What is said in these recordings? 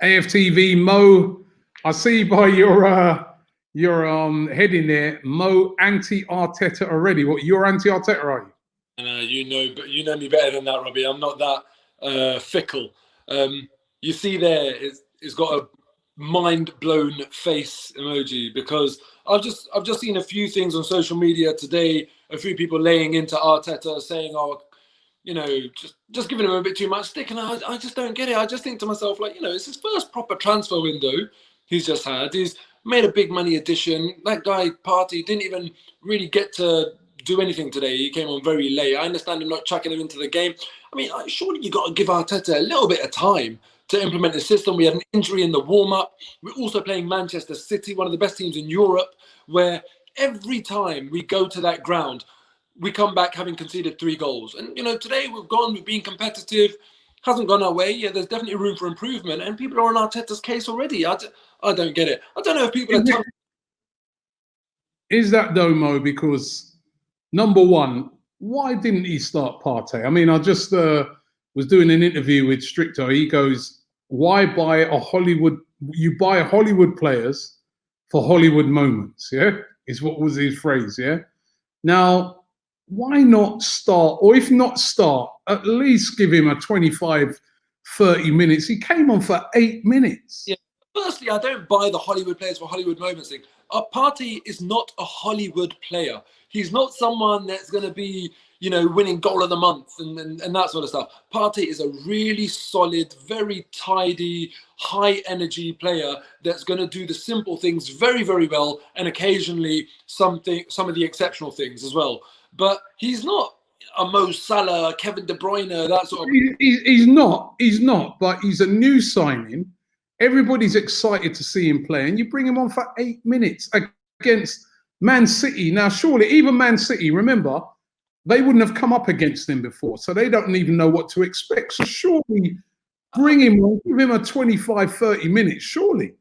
AFTV, Mo, I see by your heading there, Mo anti-Arteta already. What, you're anti-Arteta, are you? But you know me better than that, Robbie. I'm not that fickle. You see there, it's got a mind-blown face emoji because I've just seen a few things on social media today. A few people laying into Arteta, saying, "Oh, just giving him a bit too much stick," and I just don't get it. I just think to myself, like, it's his first proper transfer window he's just had. He's made a big money addition. That guy Partey didn't even really get to do anything today. He came on very late. I understand him not chucking him into the game. I mean, surely you got to give Arteta a little bit of time to implement the system. We had an injury in the warm-up. We're also playing Manchester City, one of the best teams in Europe, where every time we go to that ground, we come back having conceded 3 goals. And, today we've been competitive, hasn't gone our way. Yeah, there's definitely room for improvement. And people are on Arteta's case already. I don't get it. I don't know if people are... Is that though, Mo? Because, number one, why didn't he start Partey? I mean, I just was doing an interview with Stricto. He goes, why buy you buy Hollywood players for Hollywood moments, yeah? Is what was his phrase, yeah? Now, why not start, or if not start, at least give him a 25, 30 minutes. He came on for 8 minutes. Yeah. Firstly, I don't buy the Hollywood players for Hollywood moments thing. Partey is not a Hollywood player. He's not someone that's going to be, winning goal of the month and that sort of stuff. Partey is a really solid, very tidy, high energy player that's going to do the simple things very, very well, and occasionally some of the exceptional things as well. But he's not a Mo Salah, Kevin De Bruyne, that sort of... He's not, but he's a new signing. Everybody's excited to see him play, and you bring him on for 8 minutes against Man City. Now, surely, even Man City, remember, they wouldn't have come up against him before, so they don't even know what to expect. So surely, bring him on, give him a 25, 30 minutes, surely.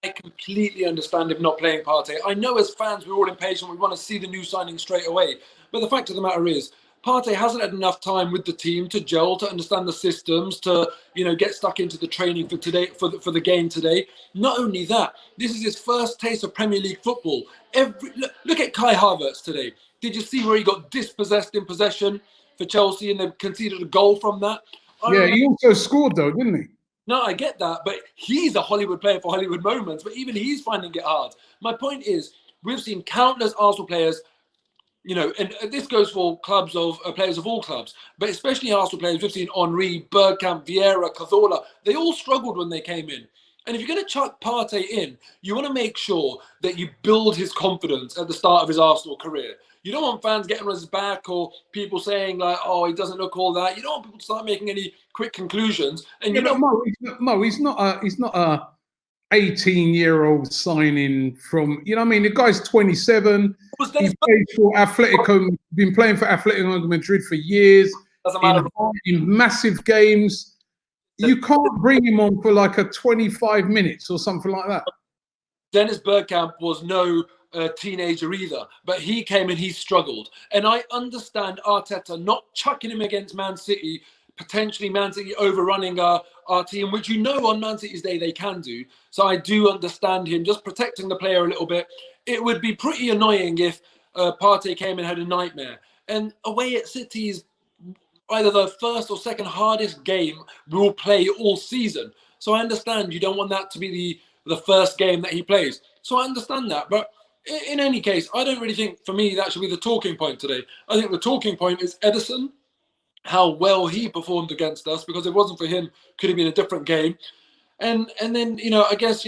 I completely understand him not playing Partey. I know as fans, we're all impatient. We want to see the new signing straight away. But the fact of the matter is, Partey hasn't had enough time with the team to gel, to understand the systems, to get stuck into the training for today, for the game today. Not only that, this is his first taste of Premier League football. Look at Kai Havertz today. Did you see where he got dispossessed in possession for Chelsea and they conceded a goal from that? He also scored though, didn't he? No, I get that, but he's a Hollywood player for Hollywood moments. But even he's finding it hard. My point is, we've seen countless Arsenal players. And this goes for clubs of players of all clubs, but especially Arsenal players. We've seen Henry, Bergkamp, Vieira, Cazorla. They all struggled when they came in. And if you're going to chuck Partey in, you want to make sure that you build his confidence at the start of his Arsenal career. You don't want fans getting on his back or people saying like, "Oh, he doesn't look all that." You don't want people to start making any quick conclusions. And Mo, he's not a 18-year-old signing from, the guy's 27. He played for Atletico, been playing for Atletico Madrid for years. Doesn't matter. In massive games. You can't bring him on for like a 25 minutes or something like that. Dennis Bergkamp was no teenager either, but he came and he struggled. And I understand Arteta not chucking him against Man City, potentially Man City overrunning our team, which on Man City's day they can do. So I do understand him just protecting the player a little bit. It would be pretty annoying if Partey came and had a nightmare. And away at City is either the first or second hardest game we will play all season. So I understand you don't want that to be the first game that he plays. So I understand that. But in any case, I don't really think, for me, that should be the talking point today. I think the talking point is Ederson, how well he performed against us, because if it wasn't for him, could have been a different game. And then, I guess,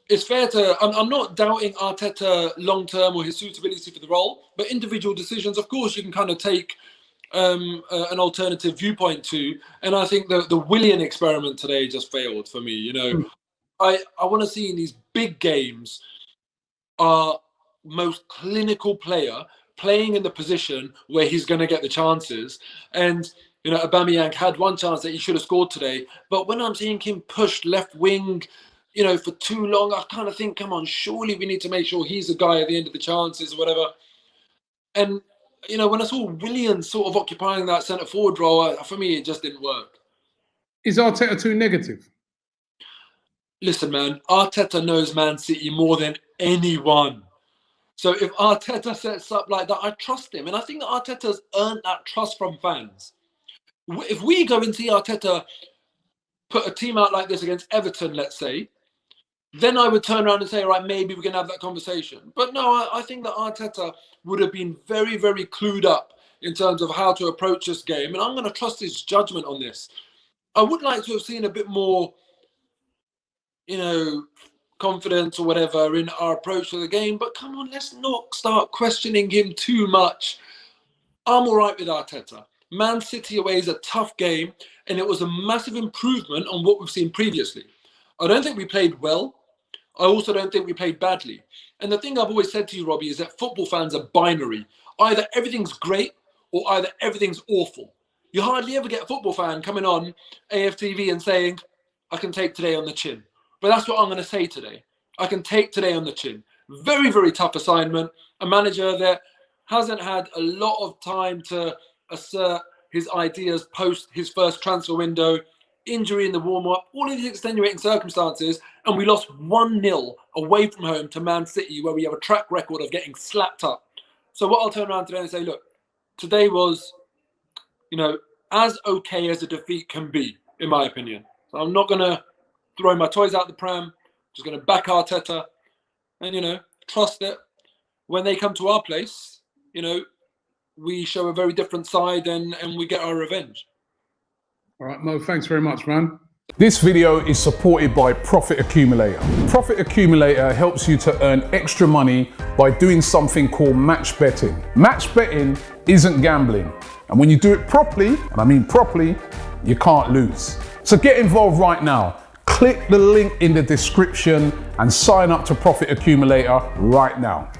it's fair to... I'm not doubting Arteta long-term or his suitability for the role, but individual decisions, of course, you can kind of take an alternative viewpoint to. And I think the Willian experiment today just failed for me. I want to see in these big games our most clinical player playing in the position where he's going to get the chances. And Aubameyang had one chance that he should have scored today, but when I'm seeing him pushed left wing for too long, I kind of think, come on, surely we need to make sure he's the guy at the end of the chances or whatever. And when I saw Willian sort of occupying that centre forward role, for me, it just didn't work. Is Arteta too negative? Listen, man, Arteta knows Man City more than anyone. So if Arteta sets up like that, I trust him. And I think that Arteta's earned that trust from fans. If we go and see Arteta put a team out like this against Everton, let's say, then I would turn around and say, all right, maybe we can have that conversation. But no, I think that Arteta would have been very, very clued up in terms of how to approach this game. And I'm going to trust his judgment on this. I would like to have seen a bit more, confidence or whatever in our approach to the game. But come on, let's not start questioning him too much. I'm all right with Arteta. Man City away is a tough game, and it was a massive improvement on what we've seen previously. I don't think we played well. I also don't think we played badly. And the thing I've always said to you, Robbie, is that football fans are binary. Either everything's great or either everything's awful. You hardly ever get a football fan coming on AFTV and saying, I can take today on the chin. But that's what I'm going to say today. I can take today on the chin. Very, very tough assignment. A manager that hasn't had a lot of time to assert his ideas post his first transfer window, injury in the warm-up, all of these extenuating circumstances, and we lost 1-0 away from home to Man City, where we have a track record of getting slapped up. So what I'll turn around today and say, look, today was, as okay as a defeat can be, in my opinion. So I'm not going to throw my toys out the pram, just going to back Arteta and, trust that when they come to our place, we show a very different side and we get our revenge. All right, Mo, thanks very much, man. This video is supported by Profit Accumulator. Profit Accumulator helps you to earn extra money by doing something called match betting. Match betting isn't gambling. And when you do it properly, and I mean properly, you can't lose. So get involved right now. Click the link in the description and sign up to Profit Accumulator right now.